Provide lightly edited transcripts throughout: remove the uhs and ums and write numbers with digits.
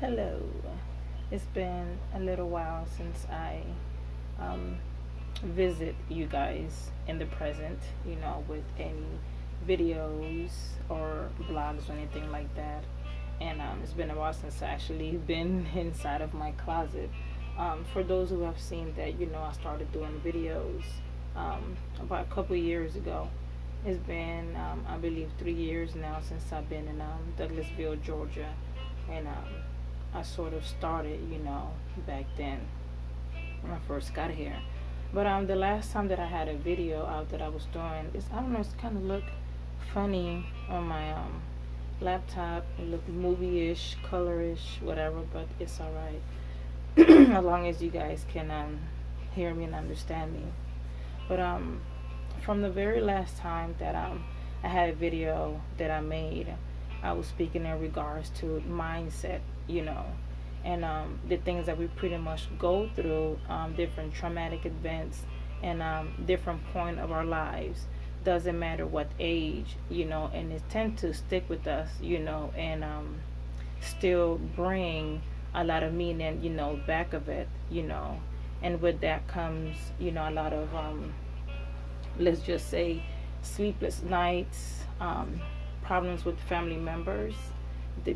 Hello. It's been a little while since I um, visit you guys in the present, with any videos or blogs or anything like that. And it's been a while since I actually been inside of my closet. For those who have seen that, I started doing videos about a couple years ago. It's been, I believe, 3 years now since I've been in Douglasville, Georgia, and I sort of started, back then when I first got here. But the last time that I had a video out that I was doing, I don't know, it's kind of look funny on my laptop. It look movie-ish, colorish, whatever, but it's all right as long as you guys can hear me and understand me. But from the very last time that I had a video that I made, I was speaking in regards to mindset, and the things that we pretty much go through, different traumatic events, and different point of our lives. Doesn't matter what age, and it tend to stick with us, and still bring a lot of meaning, back of it, and with that comes, a lot of let's just say sleepless nights, problems with family members,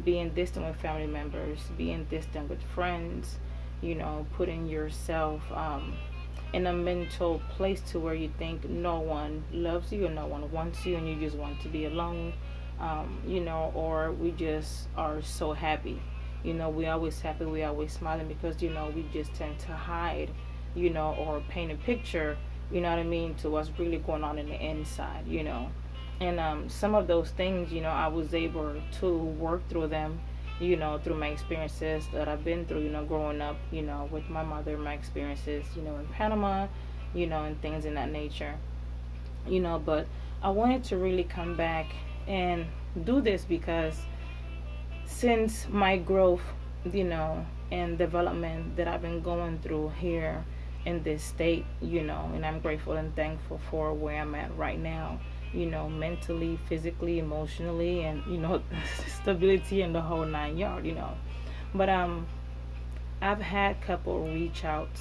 being distant with family members, being distant with friends, putting yourself in a mental place to where you think no one loves you or no one wants you and you just want to be alone, or we just are so happy. We always happy, we always smiling because, we just tend to hide, or paint a picture, what I mean, to what's really going on in the inside, and some of those things, I was able to work through them, through my experiences that I've been through, growing up, with my mother, my experiences, in Panama, and things in that nature, but I wanted to really come back and do this because since my growth, and development that I've been going through here in this state, and I'm grateful and thankful for where I'm at right now, mentally, physically, emotionally, and, stability and the whole 9 yard, But I've had couple reach outs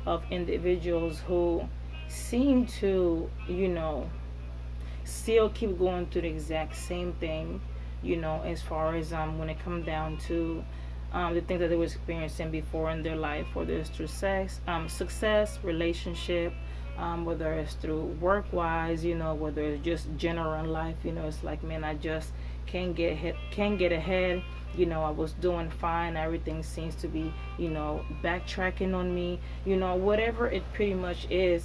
of individuals who seem to, still keep going through the exact same thing, as far as when it comes down to the things that they were experiencing before in their life, whether it's through success, relationship, whether it's through work wise, whether it's just general in life, it's like, man, I just can't get ahead. I was doing fine. Everything seems to be, backtracking on me. Whatever it pretty much is.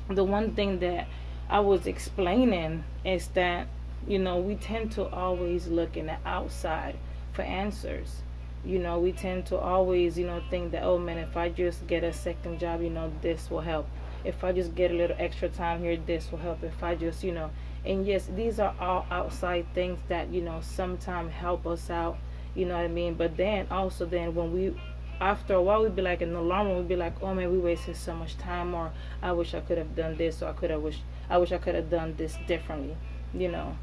The one thing that I was explaining is that, we tend to always look in the outside for answers. We tend to always, think that, oh man, if I just get a second job, this will help. If I just get a little extra time here, this will help. If I just, and yes, these are all outside things that, sometimes help us out, what I mean? But then also, then when we, after a while, we'd be like, in the long run, we'd be like, oh man, we wasted so much time, or I wish I could have done this, or I wish I could have done this differently, you know.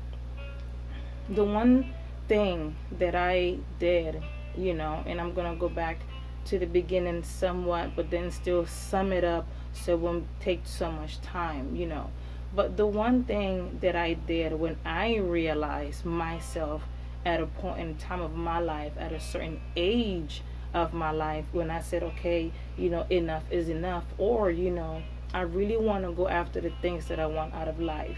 The one thing that I did, and I'm gonna go back to the beginning somewhat, but then still sum it up so it won't take so much time, But the one thing that I did when I realized myself at a point in time of my life, at a certain age of my life, when I said, okay, enough is enough, or, I really want to go after the things that I want out of life.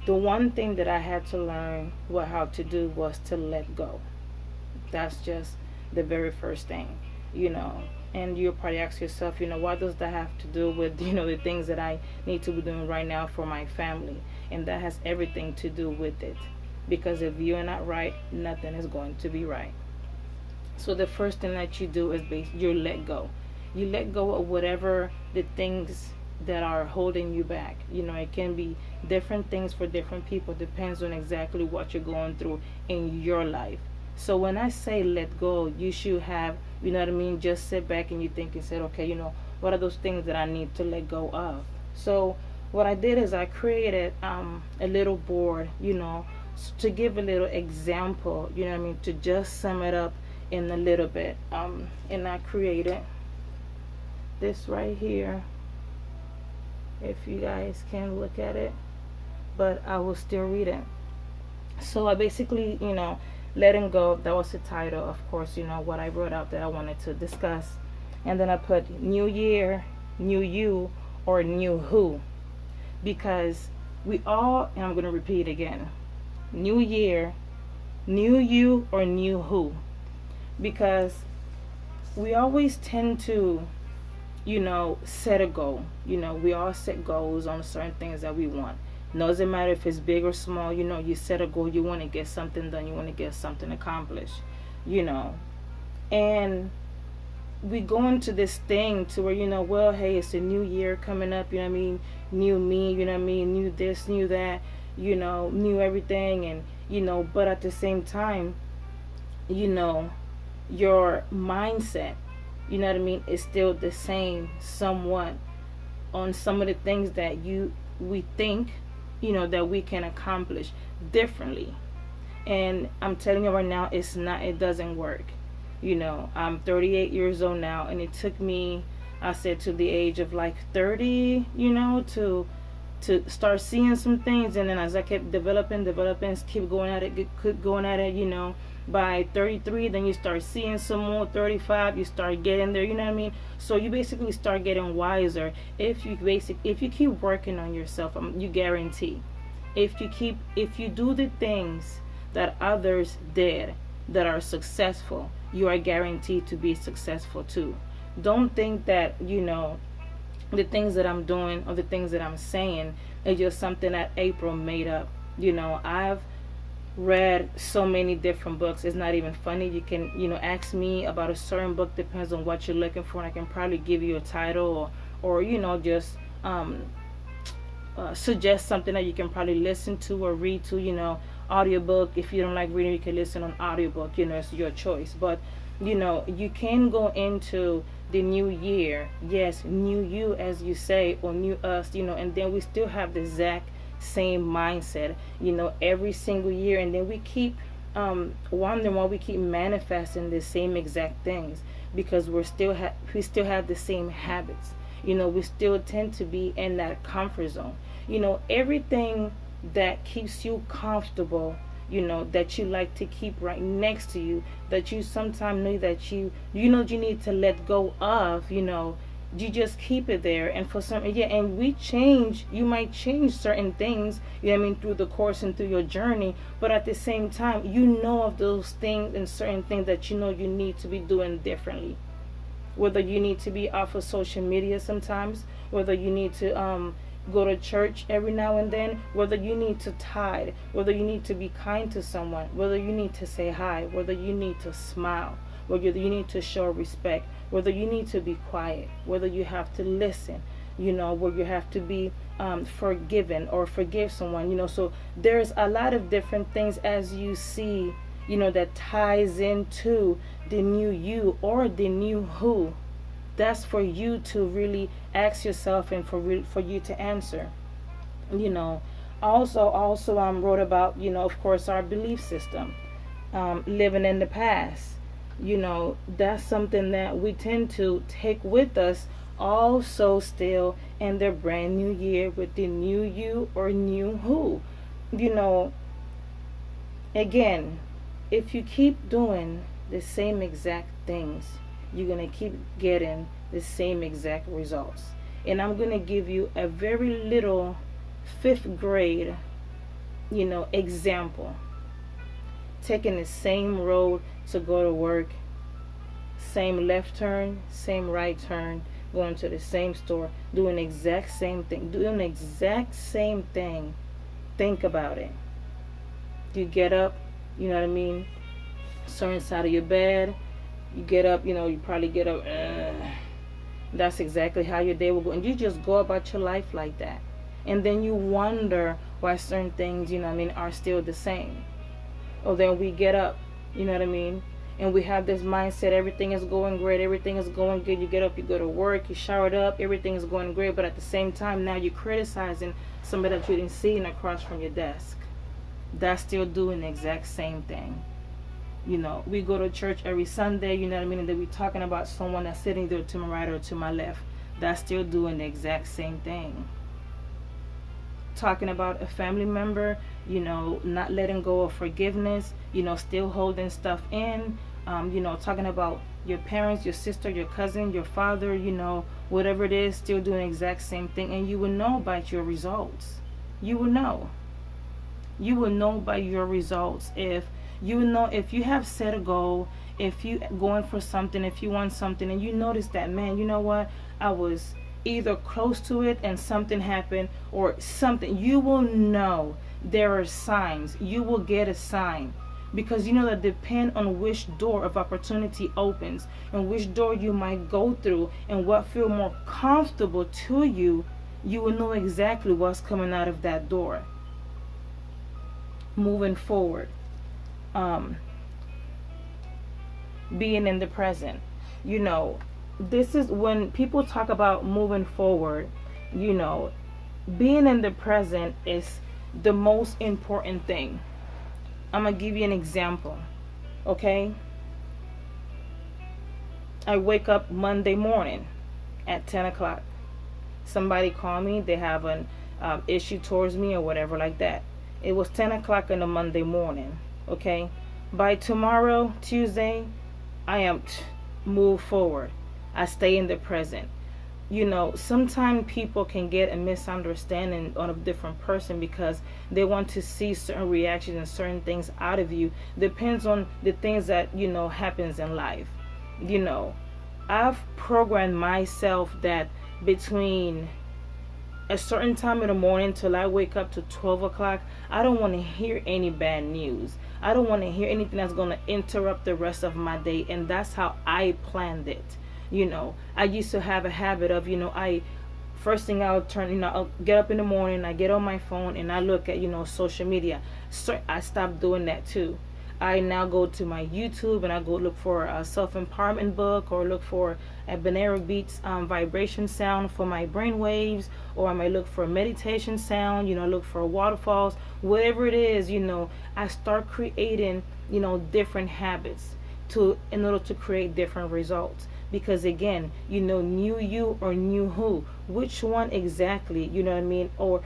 The one thing that I had to learn how to do was to let go. That's just the very first thing. And you'll probably ask yourself, what does that have to do with, the things that I need to be doing right now for my family? And that has everything to do with it. Because if you're not right, nothing is going to be right. So the first thing that you do is you let go. You let go of whatever the things that are holding you back. It can be different things for different people. Depends on exactly what you're going through in your life. So when I say let go, you should have, what I mean, just sit back and you think and say, okay, what are those things that I need to let go of? So what I did is I created a little board, to give a little example, to just sum it up in a little bit. And I created this right here, if you guys can look at it, but I will still read it. So I basically, letting go, that was the title, of course, what I wrote out that I wanted to discuss. And then I put new year, new you, or new who. Because we all, and I'm going to repeat again, new year, new you, or new who. Because we always tend to, set a goal. We all set goals on certain things that we want. Doesn't matter if it's big or small, you set a goal, you want to get something done, you want to get something accomplished, and we go into this thing to where, well, hey, it's a new year coming up, new me, new this, new that, new everything, and, but at the same time, your mindset, is still the same somewhat on some of the things that we think, that we can accomplish differently. And I'm telling you right now, it doesn't work. I'm 38 years old now, and it took me, I said, to the age of like 30, to start seeing some things. And then as I kept developing, keep going at it, by 33, then you start seeing some more. 35, you start getting there, so you basically start getting wiser if you keep working on yourself. You guarantee, if you do the things that others did that are successful, you are guaranteed to be successful too. Don't think that the things that I'm doing or the things that I'm saying is just something that April made up. I've read so many different books. It's not even funny. You can ask me about a certain book, depends on what you're looking for, and I can probably give you a title or just suggest something that you can probably listen to or read to. Audiobook, if you don't like reading, you can listen on audiobook. It's your choice. But you can go into the new year, yes, new you, as you say, or new us, and then we still have the exact same mindset, every single year. And then we keep wondering why we keep manifesting the same exact things, because we still have the same habits. We still tend to be in that comfort zone. Everything that keeps you comfortable, that you like to keep right next to you, that you sometimes know that you need to let go of, you just keep it there. And for some, and you might change certain things, through the course and through your journey, but at the same time, of those things and certain things that you need to be doing differently. Whether you need to be off of social media sometimes, whether you need to go to church every now and then, whether you need to tithe, whether you need to be kind to someone, whether you need to say hi, whether you need to smile, whether you need to show respect, whether you need to be quiet, whether you have to listen, where you have to be forgiven or forgive someone, so there's a lot of different things, as you see, that ties into the new you or the new who. That's for you to really ask yourself and for you to answer. Also wrote about, of course, our belief system, living in the past. That's something that we tend to take with us also still in the brand new year with the new you or new who. Again, if you keep doing the same exact things, you're going to keep getting the same exact results. And I'm going to give you a very little 5th grade, example. Taking the same road to go to work, same left turn, same right turn, going to the same store, doing the exact same thing, Think about it. You get up, certain side of your bed, you get up, you probably get up, that's exactly how your day will go. And you just go about your life like that. And then you wonder why certain things, are still the same. Or then we get up, and we have this mindset, everything is going great, everything is going good. You get up, you go to work, you showered up, everything is going great. But at the same time, now you're criticizing somebody that you didn't see across from your desk. That's still doing the exact same thing. We go to church every Sunday, you know what I mean, and then we talking about someone that's sitting there to my right or to my left that's still doing the exact same thing. Talking about a family member, not letting go of forgiveness, still holding stuff in, talking about your parents, your sister, your cousin, your father, whatever it is, still doing the exact same thing. And you will know by your results. You will know. You will know by your results if you have set a goal, if you going for something, if you want something, and you notice that, man, you know what, I was either close to it and something happened or something. You will know. There are signs. You will get a sign, because that depend on which door of opportunity opens and which door you might go through and what feel more comfortable to you. You will know exactly what's coming out of that door. Moving forward, being in the present. This is when people talk about moving forward, being in the present is the most important thing. I'm gonna give you an example. Okay, I wake up Monday morning at 10 o'clock. Somebody call me, they have an issue towards me or whatever like that. It was 10 o'clock in the Monday morning. Okay, by tomorrow, Tuesday, I am move forward. I stay in the present. Sometimes people can get a misunderstanding on a different person because they want to see certain reactions and certain things out of you. Depends on the things that happens in life. I've programmed myself that between a certain time in the morning till I wake up to 12 o'clock, I don't want to hear any bad news. I don't want to hear anything that's going to interrupt the rest of my day. And that's how I planned it. I used to have a habit of, first thing I'll turn, I'll get up in the morning, I get on my phone and I look at, social media. So I stopped doing that too. I now go to my YouTube and I go look for a self-empowerment book, or look for a binaural beats vibration sound for my brain waves, or I might look for a meditation sound, look for waterfalls, whatever it is. I start creating, different habits in order to create different results. Because again, new you or new who, which one exactly, you know what I mean, or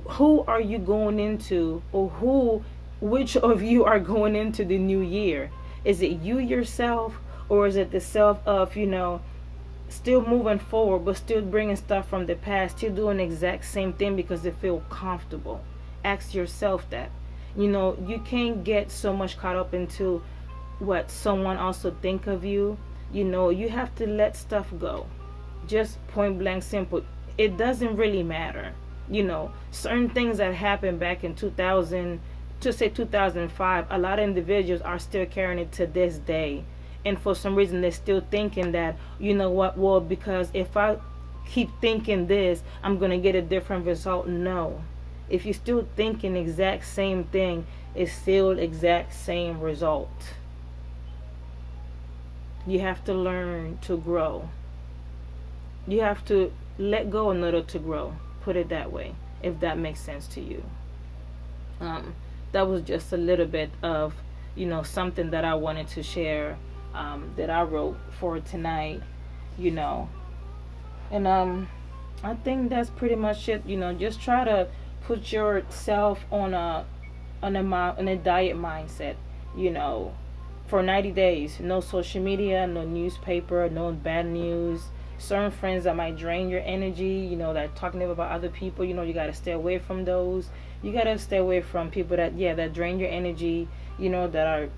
who are you going into, or which of you are going into the new year? Is it you yourself, or is it the self of, still moving forward but still bringing stuff from the past, still doing the exact same thing because they feel comfortable? Ask yourself that. You can't get so much caught up into what someone also think of you. You have to let stuff go. Just point blank simple. It doesn't really matter. Certain things that happened back in 2000 to say 2005, a lot of individuals are still carrying it to this day. And for some reason, they're still thinking that, well, because if I keep thinking this, I'm going to get a different result. No. If you're still thinking exact same thing, it's still exact same result. You have to learn to grow. You have to let go in order to grow. Put it that way, if that makes sense to you. That was just a little bit of, something that I wanted to share, that I wrote for tonight, And I think that's pretty much it. Just try to put yourself on a diet mindset, for 90 days. No social media, no newspaper, no bad news. Certain friends that might drain your energy, that are talking about other people, you got to stay away from those. You got to stay away from people that drain your energy, that are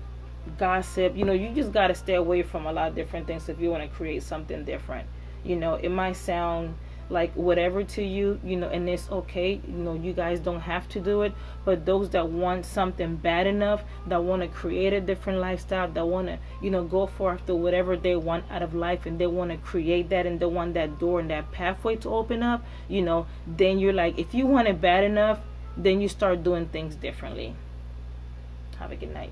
gossip. You just got to stay away from a lot of different things if you want to create something different. It might sound like whatever to you, and it's okay. You guys don't have to do it. But those that want something bad enough, that want to create a different lifestyle, that want to, go for after whatever they want out of life, and they want to create that, and they want that door and that pathway to open up, then you're like, if you want it bad enough, then you start doing things differently. Have a good night.